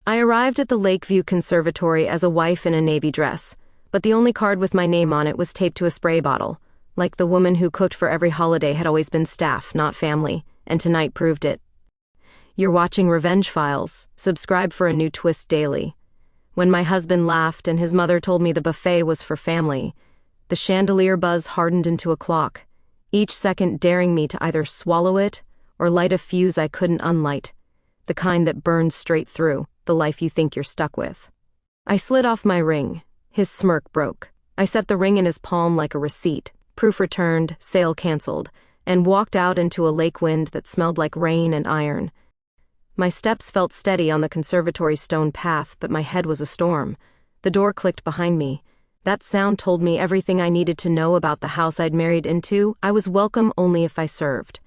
I arrived at the Lakeview Conservatory as a wife in a navy dress, but the only card with my name on it was taped to a spray bottle. Like the woman who cooked for every holiday had always been staff, not family, and tonight proved it. You're watching Revenge Files. Subscribe for a new twist daily. When my husband laughed and his mother told me the buffet was for family, the chandelier buzz hardened into a clock, each second daring me to either swallow it or light a fuse I couldn't unlight, the kind that burns straight through, the life you think you're stuck with. I slid off my ring. His smirk broke. I set the ring in his palm like a receipt, proof returned, sale canceled, and walked out into a lake wind that smelled like rain and iron. My steps felt steady on the conservatory stone path, but my head was a storm. The door clicked behind me. That sound told me everything I needed to know about the house I'd married into. I was welcome only if I served.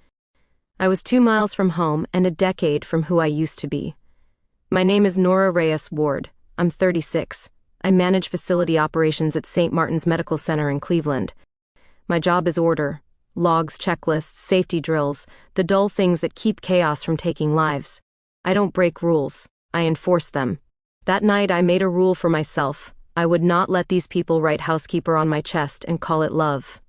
I was 2 miles from home and a decade from who I used to be. My name is Nora Reyes Ward. I'm 36. I manage facility operations at St. Martin's Medical Center in Cleveland. My job is order, logs, checklists, safety drills, the dull things that keep chaos from taking lives. I don't break rules, I enforce them. That night I made a rule for myself. I would not let these people write Housekeeper on my chest and call it love.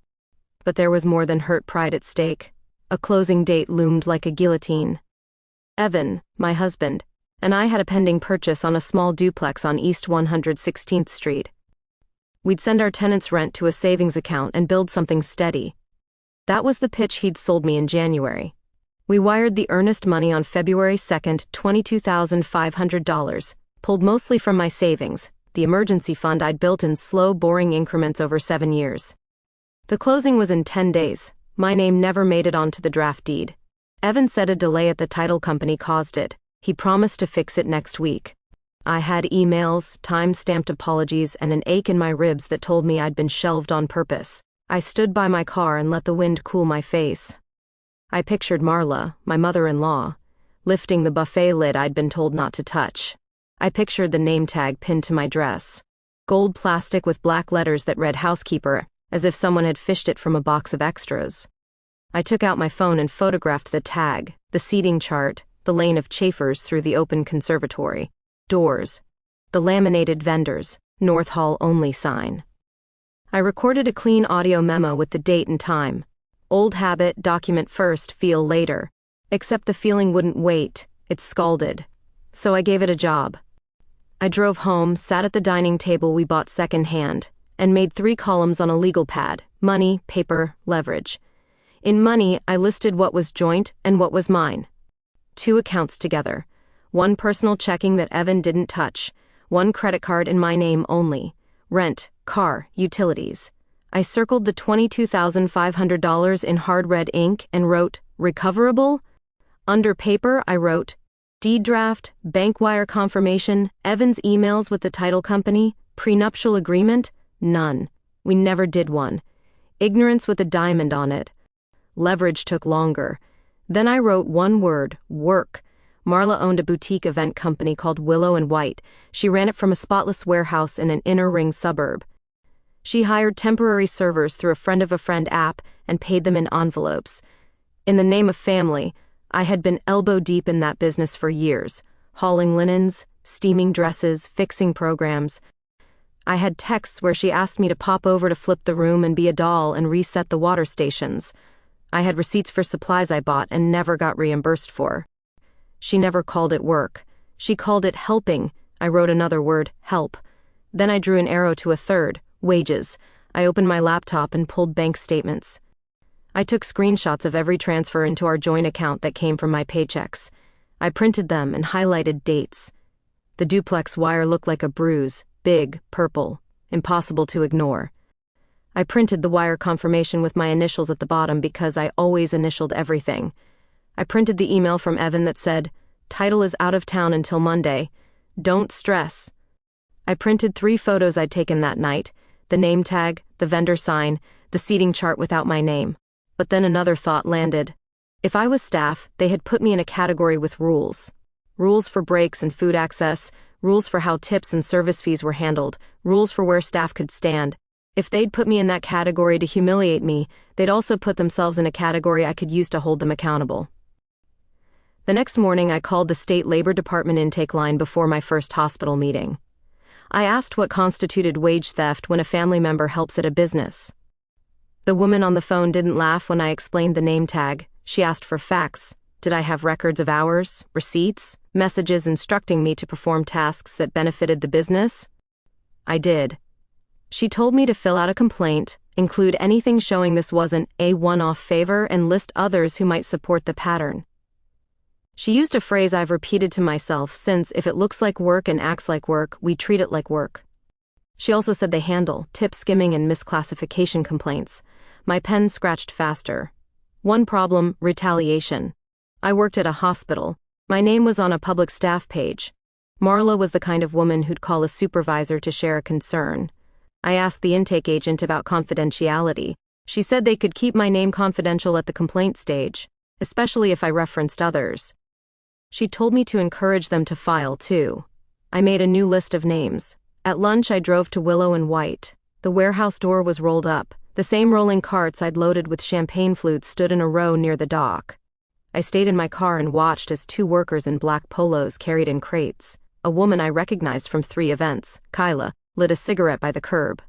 But there was more than hurt pride at stake. A closing date loomed like a guillotine. Evan, my husband, and I had a pending purchase on a small duplex on East 116th Street. We'd send our tenants' rent to a savings account and build something steady. That was the pitch he'd sold me in January. We wired the earnest money on February 2nd, $22,500, pulled mostly from my savings, the emergency fund I'd built in slow, boring increments over 7 years. The closing was in 10 days. My name never made it onto the draft deed. Evan said a delay at the title company caused it. He promised to fix it next week. I had emails, time-stamped apologies, and an ache in my ribs that told me I'd been shelved on purpose. I stood by my car and let the wind cool my face. I pictured Marla, my mother-in-law, lifting the buffet lid I'd been told not to touch. I pictured the name tag pinned to my dress. Gold plastic with black letters that read Housekeeper, as if someone had fished it from a box of extras. I took out my phone and photographed the tag, the seating chart, the lane of chafers through the open conservatory, doors, the laminated vendors, North Hall only sign. I recorded a clean audio memo with the date and time. Old habit, document first, feel later. Except the feeling wouldn't wait, it scalded. So I gave it a job. I drove home, sat at the dining table we bought secondhand, and made 3 columns on a legal pad: money, paper, leverage. In money, I listed what was joint and what was mine. 2 accounts together. 1 personal checking that Evan didn't touch. 1 credit card in my name only. Rent, car, utilities. I circled the $22,500 in hard red ink and wrote, recoverable? Under paper, I wrote, deed draft, bank wire confirmation, Evan's emails with the title company, prenuptial agreement, none. We never did one. Ignorance with a diamond on it. Leverage took longer. Then I wrote 1 word, work. Marla owned a boutique event company called Willow and White. She ran it from a spotless warehouse in an inner ring suburb. She hired temporary servers through a friend of a friend app and paid them in envelopes. In the name of family, I had been elbow deep in that business for years, hauling linens, steaming dresses, fixing programs. I had texts where she asked me to pop over to flip the room and be a doll and reset the water stations. I had receipts for supplies I bought and never got reimbursed for. She never called it work. She called it helping. I wrote another word, help. Then I drew an arrow to a third, wages. I opened my laptop and pulled bank statements. I took screenshots of every transfer into our joint account that came from my paychecks. I printed them and highlighted dates. The duplex wire looked like a bruise, big, purple, impossible to ignore. I printed the wire confirmation with my initials at the bottom because I always initialed everything. I printed the email from Evan that said, title is out of town until Monday. Don't stress. I printed 3 photos I'd taken that night, the name tag, the vendor sign, the seating chart without my name. But then another thought landed. If I was staff, they had put me in a category with rules. Rules for breaks and food access, rules for how tips and service fees were handled, rules for where staff could stand. If they'd put me in that category to humiliate me, they'd also put themselves in a category I could use to hold them accountable. The next morning, I called the state labor department intake line before my first hospital meeting. I asked what constituted wage theft when a family member helps at a business. The woman on the phone didn't laugh when I explained the name tag. She asked for facts. Did I have records of hours, receipts, messages instructing me to perform tasks that benefited the business? I did. She told me to fill out a complaint, include anything showing this wasn't a one-off favor, and list others who might support the pattern. She used a phrase I've repeated to myself since: if it looks like work and acts like work, we treat it like work. She also said they handle tip skimming and misclassification complaints. My pen scratched faster. One problem: retaliation. I worked at a hospital. My name was on a public staff page. Marla was the kind of woman who'd call a supervisor to share a concern. I asked the intake agent about confidentiality. She said they could keep my name confidential at the complaint stage, especially if I referenced others. She told me to encourage them to file too. I made a new list of names. At lunch, I drove to Willow and White. The warehouse door was rolled up. The same rolling carts I'd loaded with champagne flutes stood in a row near the dock. I stayed in my car and watched as two workers in black polos carried in crates. A woman I recognized from 3 events, Kyla, lit a cigarette by the curb.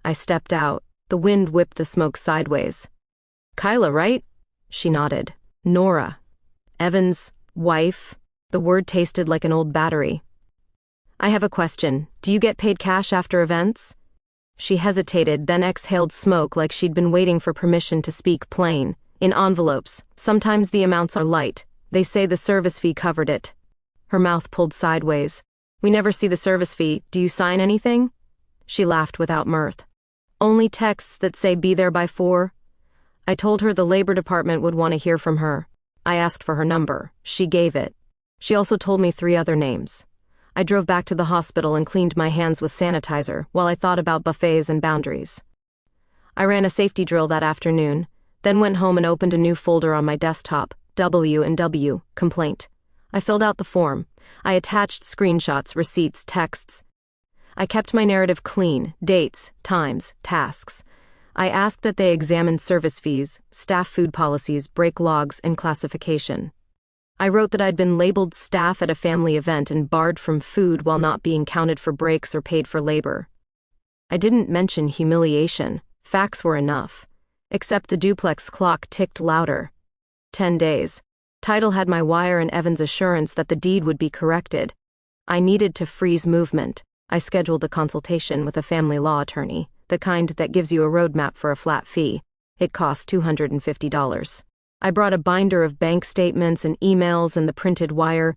I stepped out. The wind whipped the smoke sideways. Kyla, right? She nodded. Nora. Evan's wife. The word tasted like an old battery. I have a question. Do you get paid cash after events? She hesitated, then exhaled smoke like she'd been waiting for permission to speak plain. In envelopes. Sometimes the amounts are light. They say the service fee covered it. Her mouth pulled sideways. We never see the service fee. Do you sign anything? She laughed without mirth. Only texts that say be there by 4. I told her the labor department would want to hear from her. I asked for her number. She gave it. She also told me 3 other names. I drove back to the hospital and cleaned my hands with sanitizer while I thought about buffets and boundaries. I ran a safety drill that afternoon, then went home and opened a new folder on my desktop, W&W, complaint. I filled out the form. I attached screenshots, receipts, texts. I kept my narrative clean: dates, times, tasks. I asked that they examine service fees, staff food policies, break logs, and classification. I wrote that I'd been labeled staff at a family event and barred from food while not being counted for breaks or paid for labor. I didn't mention humiliation. Facts were enough. Except the duplex clock ticked louder. 10 days. Title had my wire and Evan's assurance that the deed would be corrected. I needed to freeze movement. I scheduled a consultation with a family law attorney, the kind that gives you a roadmap for a flat fee. It cost $250. I brought a binder of bank statements and emails and the printed wire.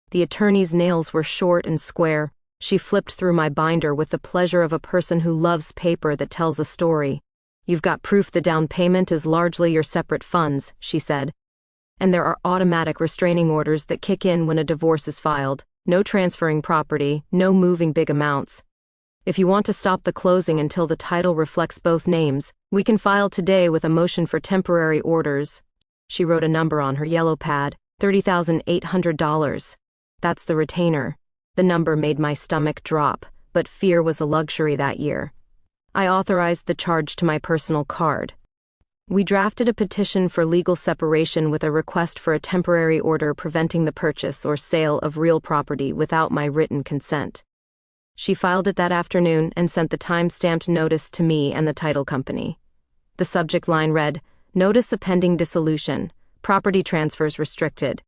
The attorney's nails were short and square. She flipped through my binder with the pleasure of a person who loves paper that tells a story. You've got proof the down payment is largely your separate funds, she said. And there are automatic restraining orders that kick in when a divorce is filed. No transferring property, no moving big amounts. If you want to stop the closing until the title reflects both names, we can file today with a motion for temporary orders. She wrote a number on her yellow pad, $30,800. That's the retainer. The number made my stomach drop, but fear was a luxury that year. I authorized the charge to my personal card. We drafted a petition for legal separation with a request for a temporary order preventing the purchase or sale of real property without my written consent. She filed it that afternoon and sent the time-stamped notice to me and the title company. The subject line read, "Notice of pending dissolution. Property transfers restricted."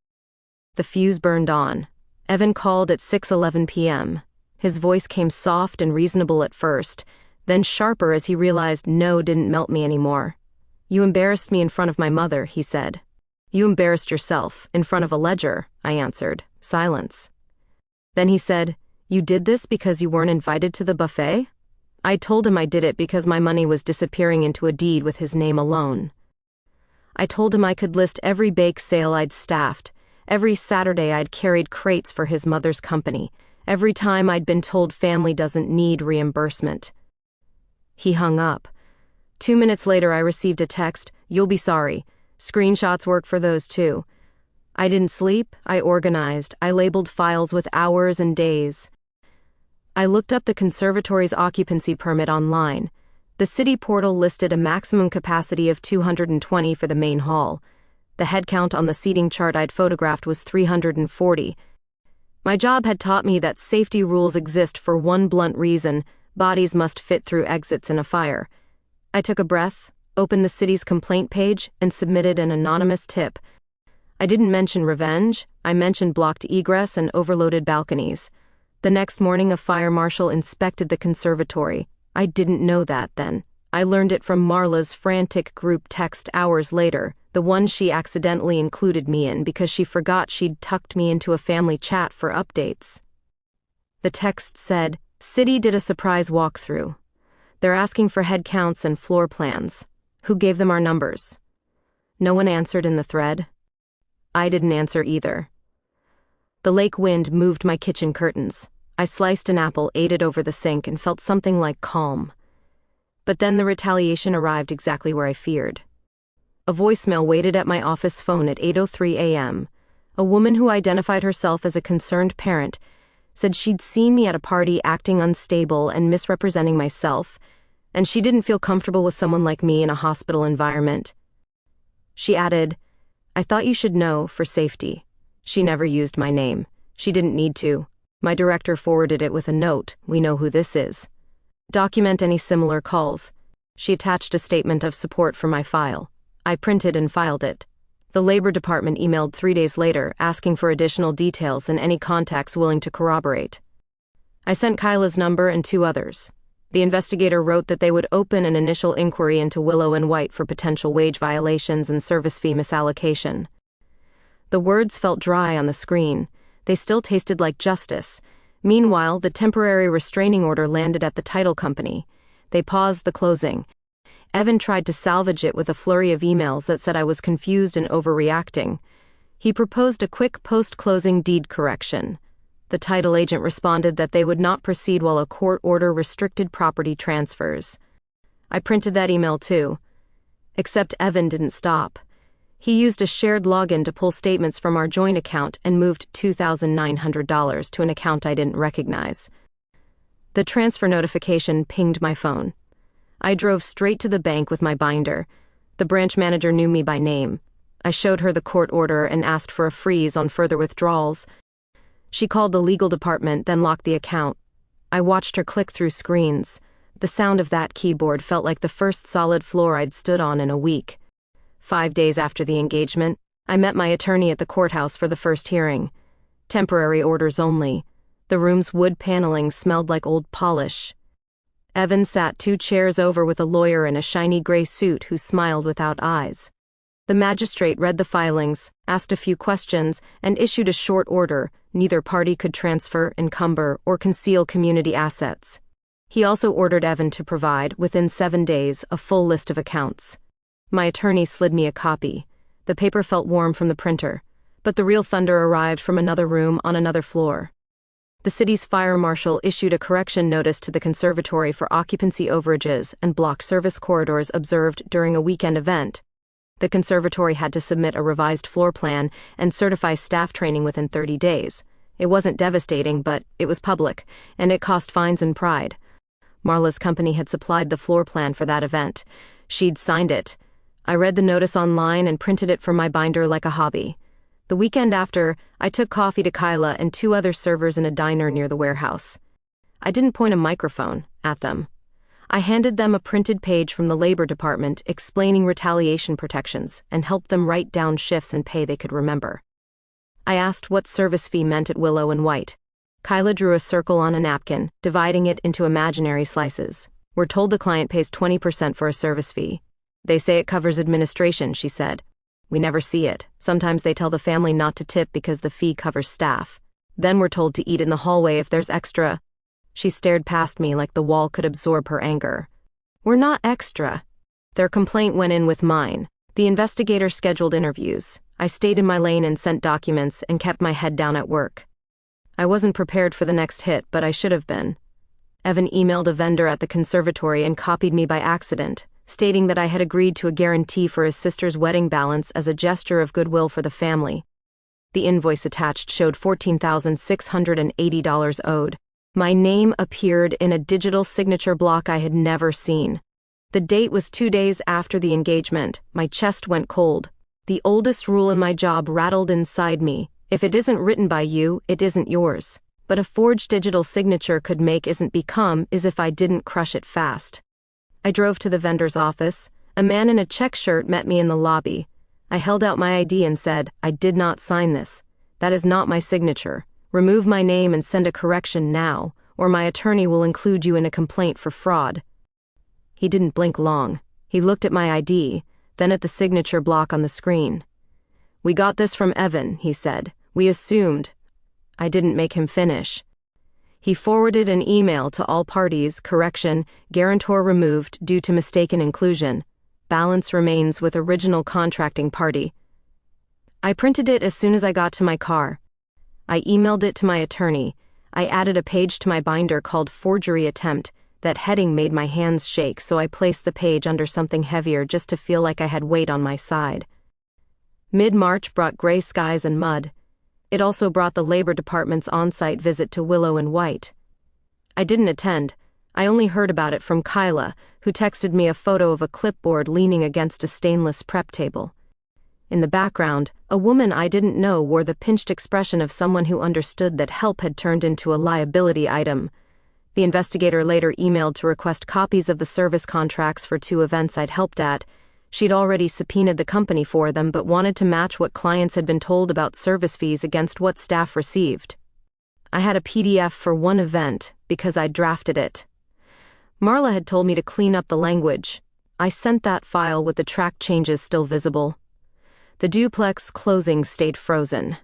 The fuse burned on. Evan called at 6:11 p.m. His voice came soft and reasonable at first, then sharper as he realized no didn't melt me anymore. "You embarrassed me in front of my mother," he said. "You embarrassed yourself, in front of a ledger," I answered. Silence. Then he said, "You did this because you weren't invited to the buffet?" I told him I did it because my money was disappearing into a deed with his name alone. I told him I could list every bake sale I'd staffed, every Saturday I'd carried crates for his mother's company, every time I'd been told family doesn't need reimbursement. He hung up. 2 minutes later I received a text, "You'll be sorry. Screenshots work for those too." I didn't sleep, I organized, I labeled files with hours and days. I looked up the conservatory's occupancy permit online. The city portal listed a maximum capacity of 220 for the main hall. The head count on the seating chart I'd photographed was 340. My job had taught me that safety rules exist for one blunt reason: bodies must fit through exits in a fire. I took a breath, opened the city's complaint page, and submitted an anonymous tip. I didn't mention revenge, I mentioned blocked egress and overloaded balconies. The next morning, a fire marshal inspected the conservatory. I didn't know that then. I learned it from Marla's frantic group text hours later, the one she accidentally included me in because she forgot she'd tucked me into a family chat for updates. The text said, "City did a surprise walkthrough. They're asking for head counts and floor plans. Who gave them our numbers?" No one answered in the thread. I didn't answer either. The lake wind moved my kitchen curtains. I sliced an apple, ate it over the sink, and felt something like calm. But then the retaliation arrived exactly where I feared. A voicemail waited at my office phone at 8:03 a.m. A woman who identified herself as a concerned parent said she'd seen me at a party acting unstable and misrepresenting myself, and she didn't feel comfortable with someone like me in a hospital environment. She added, "I thought you should know, for safety." She never used my name. She didn't need to. My director forwarded it with a note, "We know who this is. Document any similar calls." She attached a statement of support for my file. I printed and filed it. The Labor Department emailed 3 days later, asking for additional details and any contacts willing to corroborate. I sent Kyla's number and 2 others. The investigator wrote that they would open an initial inquiry into Willow and White for potential wage violations and service fee misallocation. The words felt dry on the screen. They still tasted like justice. Meanwhile, the temporary restraining order landed at the title company. They paused the closing. Evan tried to salvage it with a flurry of emails that said I was confused and overreacting. He proposed a quick post-closing deed correction. The title agent responded that they would not proceed while a court order restricted property transfers. I printed that email too. Except Evan didn't stop. He used a shared login to pull statements from our joint account and moved $2,900 to an account I didn't recognize. The transfer notification pinged my phone. I drove straight to the bank with my binder. The branch manager knew me by name. I showed her the court order and asked for a freeze on further withdrawals. She called the legal department, then locked the account. I watched her click through screens. The sound of that keyboard felt like the first solid floor I'd stood on in a week. 5 days after the engagement, I met my attorney at the courthouse for the first hearing. Temporary orders only. The room's wood paneling smelled like old polish. Evan sat 2 chairs over with a lawyer in a shiny gray suit who smiled without eyes. The magistrate read the filings, asked a few questions, and issued a short order. Neither party could transfer, encumber, or conceal community assets. He also ordered Evan to provide, within 7 days, a full list of accounts. My attorney slid me a copy. The paper felt warm from the printer, but the real thunder arrived from another room on another floor. The city's fire marshal issued a correction notice to the conservatory for occupancy overages and blocked service corridors observed during a weekend event. The conservatory had to submit a revised floor plan and certify staff training within 30 days. It wasn't devastating, but it was public, and it cost fines and pride. Marla's company had supplied the floor plan for that event. She'd signed it. I read the notice online and printed it from my binder like a hobby. The weekend after, I took coffee to Kyla and 2 other servers in a diner near the warehouse. I didn't point a microphone at them. I handed them a printed page from the Labor Department explaining retaliation protections and helped them write down shifts and pay they could remember. I asked what service fee meant at Willow and White. Kyla drew a circle on a napkin, dividing it into imaginary slices. "We're told the client pays 20% for a service fee. They say it covers administration," she said. "We never see it. Sometimes they tell the family not to tip because the fee covers staff. Then we're told to eat in the hallway if there's extra." She stared past me like the wall could absorb her anger. "We're not extra." Their complaint went in with mine. The investigator scheduled interviews. I stayed in my lane and sent documents and kept my head down at work. I wasn't prepared for the next hit, but I should have been. Evan emailed a vendor at the conservatory and copied me by accident, stating that I had agreed to a guarantee for his sister's wedding balance as a gesture of goodwill for the family. The invoice attached showed $14,680 owed. My name appeared in a digital signature block I had never seen. The date was 2 days after the engagement. My chest went cold. The oldest rule in my job rattled inside me: if it isn't written by you, it isn't yours. But a forged digital signature could make isn't become is if I didn't crush it fast. I drove to the vendor's office. A man in a check shirt met me in the lobby. I held out my ID and said, "I did not sign this. That is not my signature. Remove my name and send a correction now, or my attorney will include you in a complaint for fraud." He didn't blink long. He looked at my ID, then at the signature block on the screen. "We got this from Evan," he said. "We assumed." I didn't make him finish. He forwarded an email to all parties: correction, guarantor removed due to mistaken inclusion. Balance remains with original contracting party. I printed it as soon as I got to my car. I emailed it to my attorney. I added a page to my binder called Forgery Attempt. That heading made my hands shake, so I placed the page under something heavier just to feel like I had weight on my side. Mid-March brought gray skies and mud. It also brought the Labor Department's on-site visit to Willow and White. I didn't attend. I only heard about it from Kyla, who texted me a photo of a clipboard leaning against a stainless prep table. In the background, a woman I didn't know wore the pinched expression of someone who understood that help had turned into a liability item. The investigator later emailed to request copies of the service contracts for 2 events I'd helped at. She'd already subpoenaed the company for them but wanted to match what clients had been told about service fees against what staff received. I had a PDF for one event because I'd drafted it. Marla had told me to clean up the language. I sent that file with the track changes still visible. The duplex closing stayed frozen.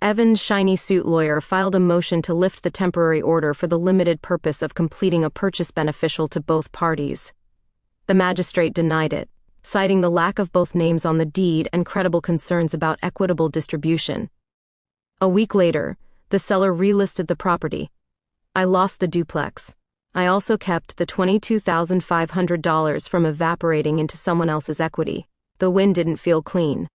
Evan's shiny suit lawyer filed a motion to lift the temporary order for the limited purpose of completing a purchase beneficial to both parties. The magistrate denied it, citing the lack of both names on the deed and credible concerns about equitable distribution. A week later, the seller relisted the property. I lost the duplex. I also kept the $22,500 from evaporating into someone else's equity. The win didn't feel clean.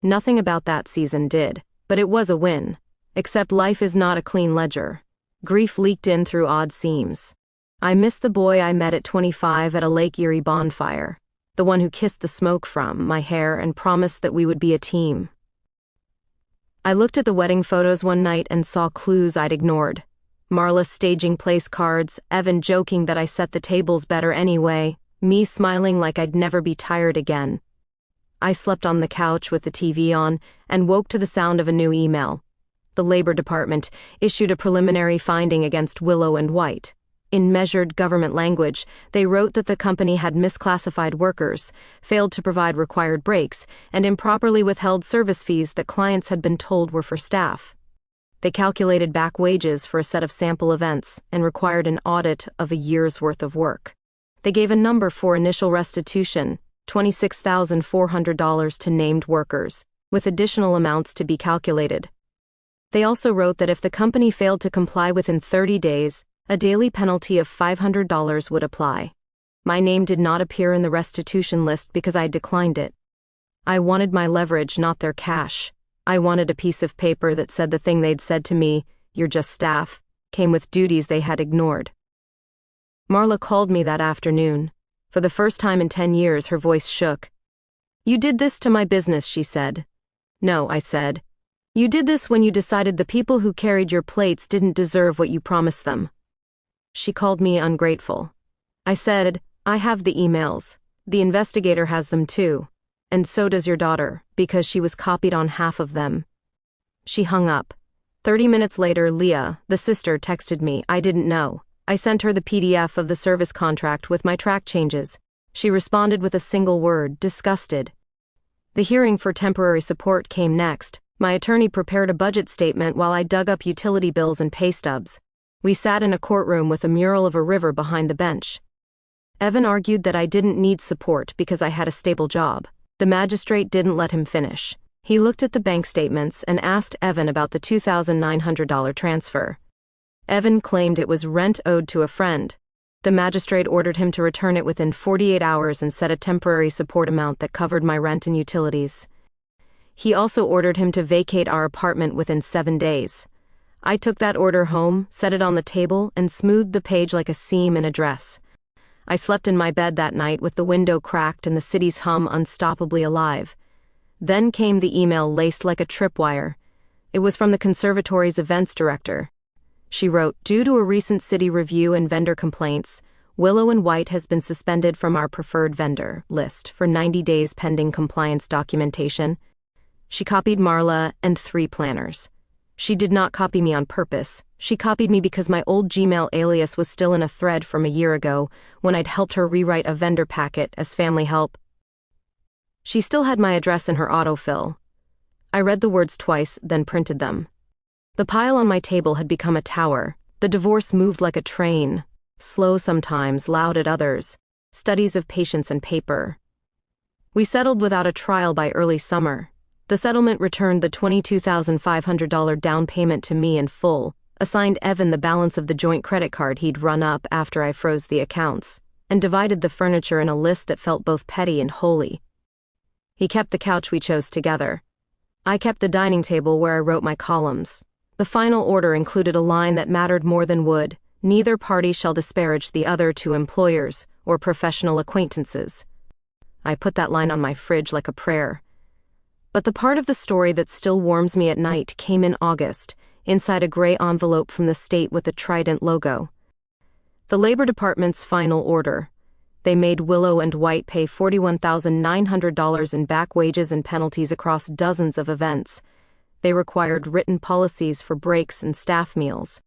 Nothing about that season did, but it was a win. Except life is not a clean ledger. Grief leaked in through odd seams. I missed the boy I met at 25 at a Lake Erie bonfire, the one who kissed the smoke from my hair and promised that we would be a team. I looked at the wedding photos one night and saw clues I'd ignored. Marla staging place cards, Evan joking that I set the tables better anyway, me smiling like I'd never be tired again. I slept on the couch with the TV on and woke to the sound of a new email. The Labor Department issued a preliminary finding against Willow and White. In measured government language, they wrote that the company had misclassified workers, failed to provide required breaks, and improperly withheld service fees that clients had been told were for staff. They calculated back wages for a set of sample events and required an audit of a year's worth of work. They gave a number for initial restitution, $26,400 to named workers, with additional amounts to be calculated. They also wrote that if the company failed to comply within 30 days, a daily penalty of $500 would apply. My name did not appear in the restitution list because I declined it. I wanted my leverage, not their cash. I wanted a piece of paper that said the thing they'd said to me, "You're just staff," came with duties they had ignored. Marla called me that afternoon. For the first time in 10 years, her voice shook. "You did this to my business," she said. "No," I said. "You did this when you decided the people who carried your plates didn't deserve what you promised them." She called me ungrateful. I said, "I have the emails. The investigator has them too. And so does your daughter, because she was copied on half of them." She hung up. 30 minutes later, Leah, the sister, texted me. I didn't know. I sent her the PDF of the service contract with my track changes. She responded with a single word: disgusted. The hearing for temporary support came next. My attorney prepared a budget statement while I dug up utility bills and pay stubs. We sat in a courtroom with a mural of a river behind the bench. Evan argued that I didn't need support because I had a stable job. The magistrate didn't let him finish. He looked at the bank statements and asked Evan about the $2,900 transfer. Evan claimed it was rent owed to a friend. The magistrate ordered him to return it within 48 hours and set a temporary support amount that covered my rent and utilities. He also ordered him to vacate our apartment within 7 days. I took that order home, set it on the table, and smoothed the page like a seam in a dress. I slept in my bed that night with the window cracked and the city's hum unstoppably alive. Then came the email laced like a tripwire. It was from the conservatory's events director. She wrote, "Due to a recent city review and vendor complaints, Willow and White has been suspended from our preferred vendor list for 90 days pending compliance documentation." She copied Marla and 3 planners. She did not copy me on purpose. She copied me because my old Gmail alias was still in a thread from a year ago when I'd helped her rewrite a vendor packet as family help. She still had my address in her autofill. I read the words twice, then printed them. The pile on my table had become a tower. The divorce moved like a train, slow sometimes, loud at others, studies of patience and paper. We settled without a trial by early summer. The settlement returned the $22,500 down payment to me in full, assigned Evan the balance of the joint credit card he'd run up after I froze the accounts, and divided the furniture in a list that felt both petty and holy. He kept the couch we chose together. I kept the dining table where I wrote my columns. The final order included a line that mattered more than wood: "Neither party shall disparage the other to employers or professional acquaintances." I put that line on my fridge like a prayer. But the part of the story that still warms me at night came in August, inside a gray envelope from the state with the Trident logo. The Labor Department's final order. They made Willow and White pay $41,900 in back wages and penalties across dozens of events. They required written policies for breaks and staff meals.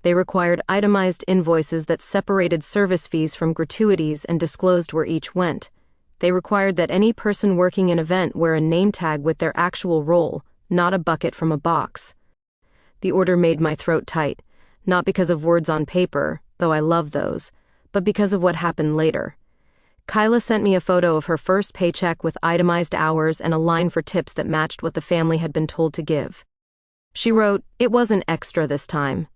They required itemized invoices that separated service fees from gratuities and disclosed where each went. They required that any person working an event wear a name tag with their actual role, not a bucket from a box. The order made my throat tight, not because of words on paper, though I love those, but because of what happened later. Kyla sent me a photo of her first paycheck with itemized hours and a line for tips that matched what the family had been told to give. She wrote, "It wasn't extra this time."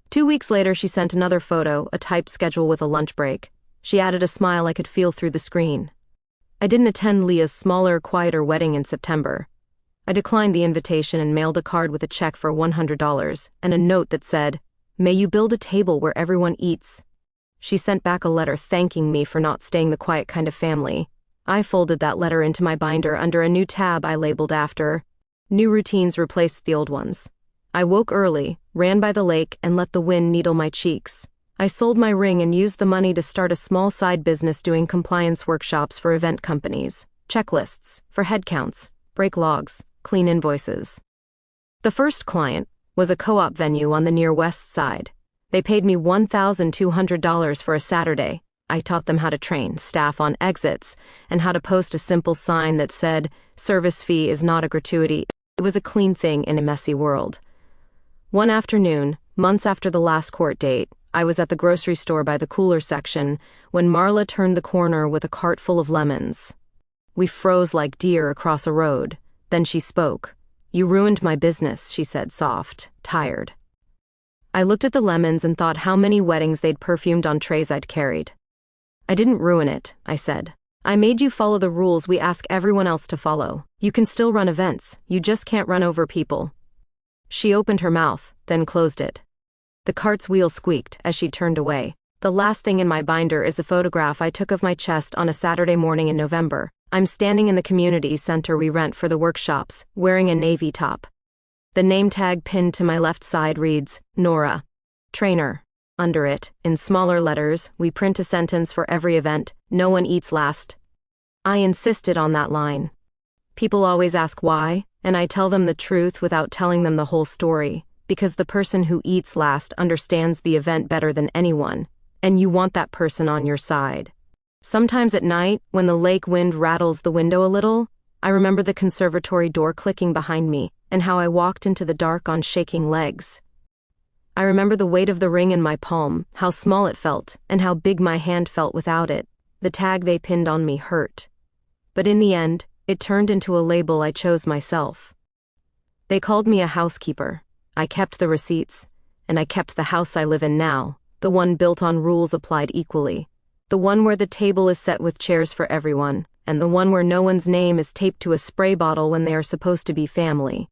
2 weeks later, she sent another photo, a typed schedule with a lunch break. She added a smile I could feel through the screen. I didn't attend Leah's smaller, quieter wedding in September. I declined the invitation and mailed a card with a check for $100 and a note that said, "May you build a table where everyone eats." She sent back a letter thanking me for not staying the quiet kind of family. I folded that letter into my binder under a new tab I labeled after. New routines replaced the old ones. I woke early, ran by the lake, and let the wind needle my cheeks. I sold my ring and used the money to start a small side business doing compliance workshops for event companies, checklists for headcounts, break logs, clean invoices. The first client was a co-op venue on the near west side. They paid me $1,200 for a Saturday. I taught them how to train staff on exits and how to post a simple sign that said, "Service fee is not a gratuity." It was a clean thing in a messy world. One afternoon, months after the last court date, I was at the grocery store by the cooler section when Marla turned the corner with a cart full of lemons. We froze like deer across a road. Then she spoke. "You ruined my business," she said, soft, tired. I looked at the lemons and thought how many weddings they'd perfumed on trays I'd carried. "I didn't ruin it," I said. "I made you follow the rules we ask everyone else to follow. You can still run events, you just can't run over people." She opened her mouth, then closed it. The cart's wheel squeaked as she turned away. The last thing in my binder is a photograph I took of my chest on a Saturday morning in November. I'm standing in the community center we rent for the workshops, wearing a navy top. The name tag pinned to my left side reads, "Nora, trainer." Under it, in smaller letters, we print a sentence for every event: "No one eats last." I insisted on that line. People always ask why, and I tell them the truth without telling them the whole story, because the person who eats last understands the event better than anyone, and you want that person on your side. Sometimes at night, when the lake wind rattles the window a little, I remember the conservatory door clicking behind me, and how I walked into the dark on shaking legs. I remember the weight of the ring in my palm, how small it felt, and how big my hand felt without it. The tag they pinned on me hurt. But in the end, it turned into a label I chose myself. They called me a housekeeper. I kept the receipts, and I kept the house I live in now, the one built on rules applied equally, the one where the table is set with chairs for everyone, and the one where no one's name is taped to a spray bottle when they are supposed to be family.